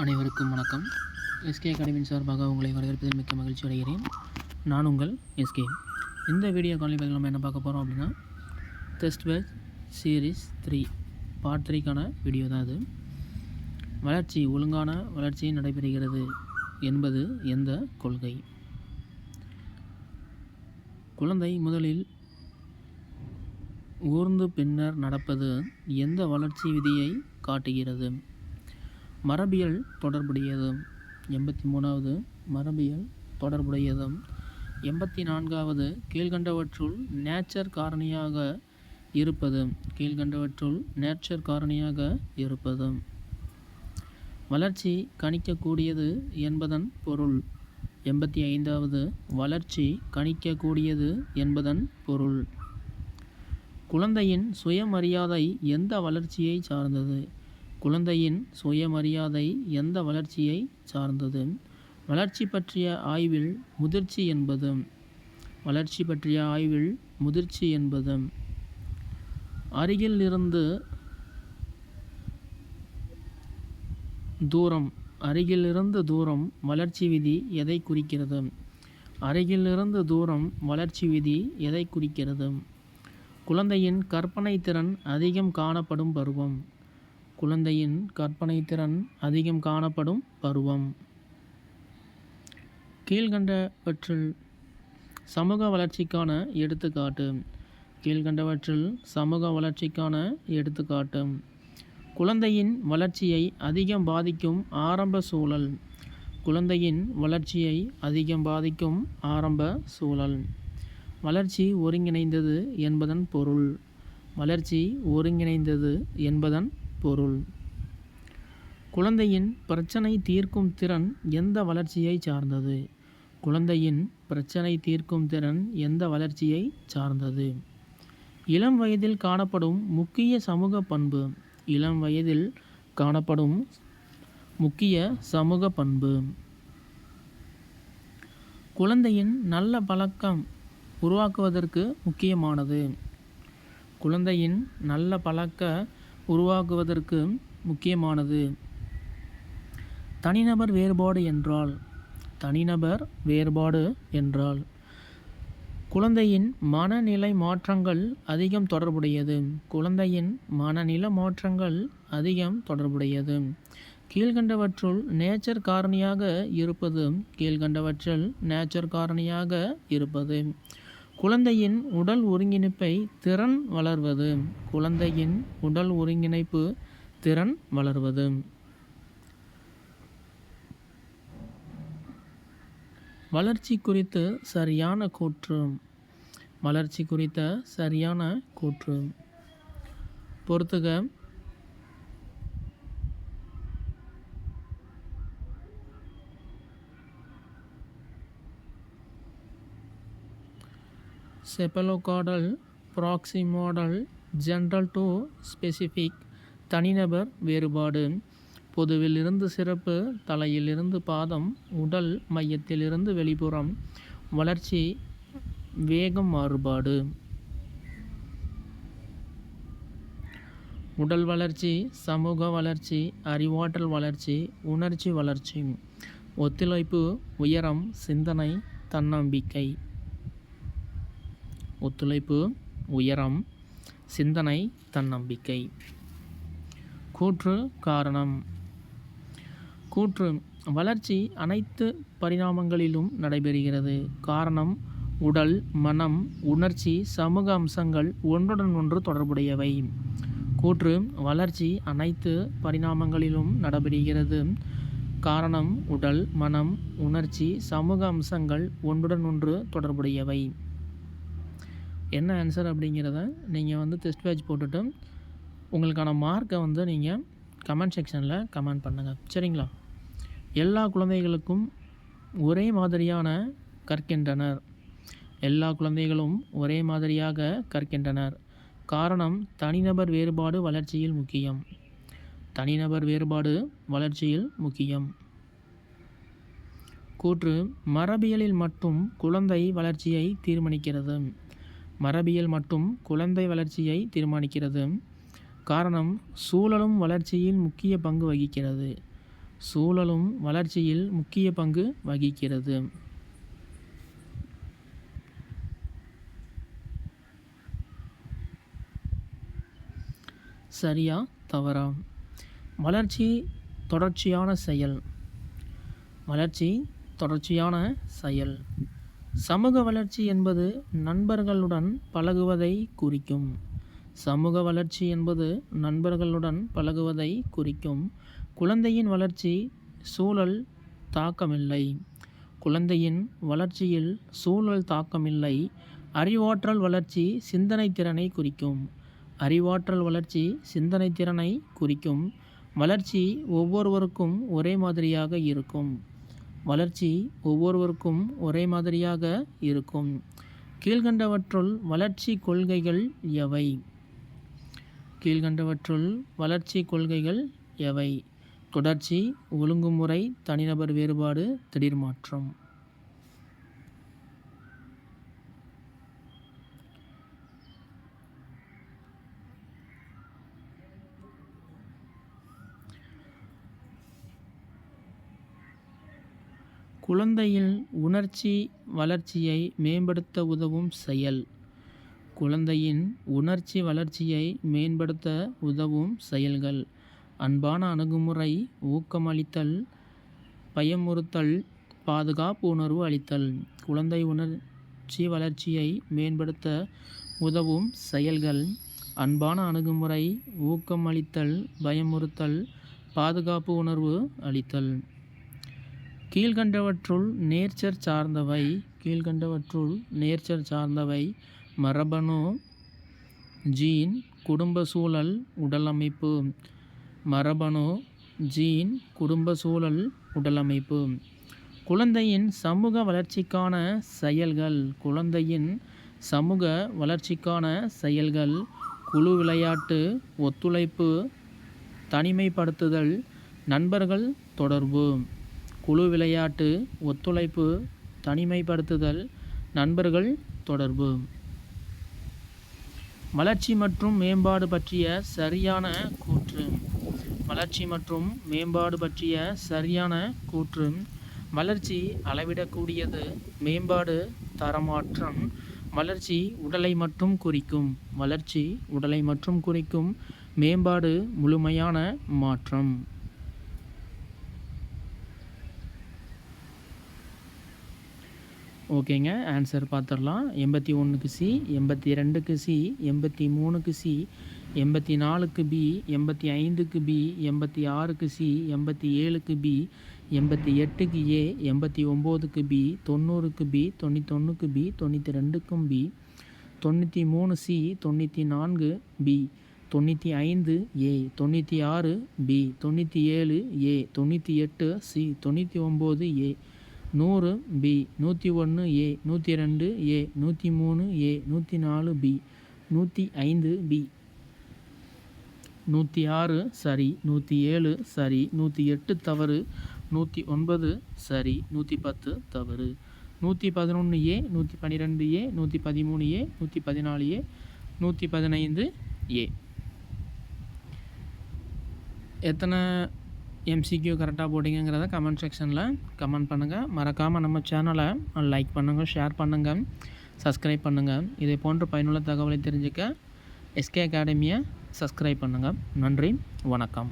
அனைவருக்கும் வணக்கம். எஸ்கே அகாடமியின் சார்பாக உங்களை வரவேற்பதில் மிக்க மகிழ்ச்சி அடைகிறேன். நான் உங்கள் எஸ்கே. இந்த வீடியோ காலில் நம்ம என்ன பார்க்க போகிறோம் அப்படின்னா, டெஸ்ட் பேட்ச் சீரீஸ் 3 பார்ட் 3க்கான வீடியோ தான் அது. ஒழுங்கான வளர்ச்சி நடைபெறுகிறது என்பது எந்த கொள்கை? குழந்தை முதலில் ஊர்ந்து பின்னர் நடப்பது எந்த வளர்ச்சி விதியை காட்டுகிறது? மரபியல் தொடர்புடையது. 83வது மரபியல் தொடர்புடையது. 84வது கீழ்கண்டவற்றுள் நேச்சர் காரணியாக இருப்பது. வளர்ச்சி கணிக்கக்கூடியது என்பதன் பொருள். 85வது வளர்ச்சி கணிக்கக்கூடியது என்பதன் பொருள். குழந்தையின் சுயமரியாதை எந்த வளர்ச்சியை சார்ந்தது? குழந்தையின் சுயமரியாதை எந்த வளர்ச்சியை சார்ந்தது? வளர்ச்சி பற்றிய ஆய்வில் முதிர்ச்சி என்பது. அருகிலிருந்து தூரம் வளர்ச்சி விதி எதை குறிக்கிறது? அருகிலிருந்து தூரம் வளர்ச்சி விதி எதை குறிக்கிறது? குழந்தையின் கற்பனை திறன் அதிகம் காணப்படும் பருவம். குழந்தையின் கற்பனை திறன் அதிகம் காணப்படும் பருவம். கீழ்கண்டவற்றில் சமூக வளர்ச்சிக்கான எடுத்துக்காட்டு. குழந்தையின் வளர்ச்சியை அதிகம் பாதிக்கும் ஆரம்ப சூழல். குழந்தையின் வளர்ச்சியை அதிகம் பாதிக்கும் ஆரம்ப சூழல். வளர்ச்சி ஒருங்கிணைந்தது என்பதன் பொருள். குழந்தையின் பிரச்சனை தீர்க்கும் திறன் எந்த வளர்ச்சியை சார்ந்தது? குழந்தையின் பிரச்சனை தீர்க்கும் திறன் எந்த வளர்ச்சியை சார்ந்தது? இளம் வயதில் காணப்படும் முக்கிய சமூக பண்பு. குழந்தையின் நல்ல பழக்கம் உருவாக்குவதற்கு முக்கியமானது. குழந்தையின் நல்ல பழக்க உருவாக்குவதற்கு முக்கியமானது. தனிநபர் வேறுபாடு என்றால் குழந்தையின் மனநிலை மாற்றங்கள் அதிகம் தொடர்புடையது. கீழ்கண்டவற்றுள் நேச்சர் காரணியாக இருப்பது. குழந்தையின் உடல் ஒருங்கிணைப்பு திறன் வளர்வது. வளர்ச்சி குறித்த சரியான கூற்று. பொறுத்துக. செபலோகார்டல், ப்ராக்சிமாடல், ஜென்ரல் டு ஸ்பெசிஃபிக். தனிநபர் வேறுபாடு. பொதுவில் இருந்து சிறப்பு, தலையில் இருந்து பாதம், உடல் மையத்தில் இருந்து வெளிப்புறம். வளர்ச்சி வேகம் மாறுபாடு. உடல் வளர்ச்சி, சமூக வளர்ச்சி, அறிவாற்றல் வளர்ச்சி, உணர்ச்சி வளர்ச்சி. ஒத்துழைப்பு, உயரம், சிந்தனை, தன்னம்பிக்கை. கூற்று காரணம். கூற்று. வளர்ச்சி அனைத்து பரிணாமங்களிலும் நடைபெறுகிறது. காரணம் உடல், மனம், உணர்ச்சி, சமூக அம்சங்கள் ஒன்றுடன் ஒன்று தொடர்புடையவை. கூற்று. வளர்ச்சி அனைத்து பரிணாமங்களிலும் நடைபெறுகிறது. காரணம் உடல், மனம், உணர்ச்சி, சமூக அம்சங்கள் ஒன்றுடன் ஒன்று தொடர்புடையவை. என்ன ஆன்சர் அப்படிங்கிறத நீங்கள் டெஸ்ட் பேட்ச் போட்டுட்டு உங்களுக்கான மார்க்கை நீங்கள் கமெண்ட் செக்ஷனில் கமெண்ட் பண்ணுங்கள். சரிங்களா? எல்லா குழந்தைகளுக்கும் ஒரே மாதிரியான கற்கின்றனர். எல்லா குழந்தைகளும் ஒரே மாதிரியாக கற்கின்றனர். காரணம் தனிநபர் வேறுபாடு வளர்ச்சியில் முக்கியம். கூற்று. மரபியலில் மட்டும் குழந்தை வளர்ச்சியை தீர்மானிக்கிறது. காரணம் சூழலும் வளர்ச்சியில் முக்கிய பங்கு வகிக்கிறது. சூழலும் வளர்ச்சியில் முக்கிய பங்கு வகிக்கிறது. சரியா தவறா? வளர்ச்சி தொடர்ச்சியான செயல். வளர்ச்சி தொடர்ச்சியான செயல். சமூக வளர்ச்சி என்பது நண்பர்களுடன் பழகுவதை குறிக்கும். சமூக வளர்ச்சி என்பது நண்பர்களுடன் பழகுவதை குறிக்கும். குழந்தையின் வளர்ச்சி சூழல் தாக்கமில்லை. குழந்தையின் வளர்ச்சியில் சூழல் தாக்கமில்லை. அறிவாற்றல் வளர்ச்சி சிந்தனை திறனை குறிக்கும். அறிவாற்றல் வளர்ச்சி சிந்தனை திறனை குறிக்கும். வளர்ச்சி ஒவ்வொருவருக்கும் ஒரே மாதிரியாக இருக்கும். வளர்ச்சி ஒவ்வொருவருக்கும் ஒரே மாதிரியாக இருக்கும். கீழ்கண்டவற்றுள் வளர்ச்சி கொள்கைகள் எவை? கீழ்கண்டவற்றுள் வளர்ச்சி கொள்கைகள் எவை? தொடர்ச்சி, ஒழுங்குமுறை, தனிநபர் வேறுபாடு, திடீர் மாற்றம். குழந்தையின் உணர்ச்சி வளர்ச்சியை மேம்படுத்த உதவும் செயல். குழந்தையின் உணர்ச்சி வளர்ச்சியை மேம்படுத்த உதவும் செயல்கள். அன்பான அணுகுமுறை, ஊக்கமளித்தல், பயமுறுத்தல், பாதுகாப்பு உணர்வு அளித்தல். குழந்தை உணர்ச்சி வளர்ச்சியை மேம்படுத்த உதவும் செயல்கள். அன்பான அணுகுமுறை, ஊக்கமளித்தல், பயமுறுத்தல், பாதுகாப்பு உணர்வு அளித்தல். கீழ்கண்டவற்றுள் நேர்ச்சர் சார்ந்தவை. கீழ்கண்டவற்றுள் நேர்ச்சர் சார்ந்தவை. மரபணு, ஜீன், குடும்ப சூழல், உடலமைப்பு. மரபணு, ஜீன், குடும்ப சூழல், உடலமைப்பு. குழந்தையின் சமூக வளர்ச்சிக்கான செயல்கள். குழந்தையின் சமூக வளர்ச்சிக்கான செயல்கள். குழு விளையாட்டு, ஒத்துழைப்பு, தனிமைப்படுத்துதல், நண்பர்கள் தொடர்பு. குழு விளையாட்டு, ஒத்துழைப்பு, தனிமைப்படுத்துதல், நண்பர்கள் தொடர்பு. வளர்ச்சி மற்றும் மேம்பாடு பற்றிய சரியான கூற்று. வளர்ச்சி மற்றும் மேம்பாடு பற்றிய சரியான கூற்று. வளர்ச்சி அளவிடக்கூடியது. மேம்பாடு தரமாற்றம். வளர்ச்சி உடலை மட்டும் குறிக்கும். வளர்ச்சி உடலை மட்டும் குறிக்கும். மேம்பாடு முழுமையான மாற்றம். ஓகேங்க, ஆன்சர் பார்த்துடலாம். 81க்கு சி, 82க்கு சி, 83க்கு சி, 84க்கு பி, 85க்கு பி, 86க்கு சி, 87க்கு பி, 88க்கு ஏ, 89க்கு பி, 90க்கு பி, 91க்கு பி, 92க்கும் B, 93 C, 94 B, 95 A, 96 B, 97 A, 98 C, 99 A, 100 B, 101 A, 102 A, 103 A, 104 B, 105 B, 106 சரி, 107 சரி, 108 தவறு, 109 சரி, 110 தவறு, 111 ஏ, 112 ஏ, 113 ஏ, 114 ஏ, 115 ஏ. எத்தனை எம்சிக்யூ கரெக்டாக போட்டிங்கிறத கமெண்ட் செக்ஷனில் கமெண்ட் பண்ணுங்கள். மறக்காமல் நம்ம சேனலை லைக் பண்ணுங்கள், ஷேர் பண்ணுங்கள், சப்ஸ்கிரைப் பண்ணுங்கள். இதே போன்ற பயனுள்ள தகவலை தெரிஞ்சுக்க எஸ்கே அகாடமியை சப்ஸ்கிரைப் பண்ணுங்கள். நன்றி, வணக்கம்.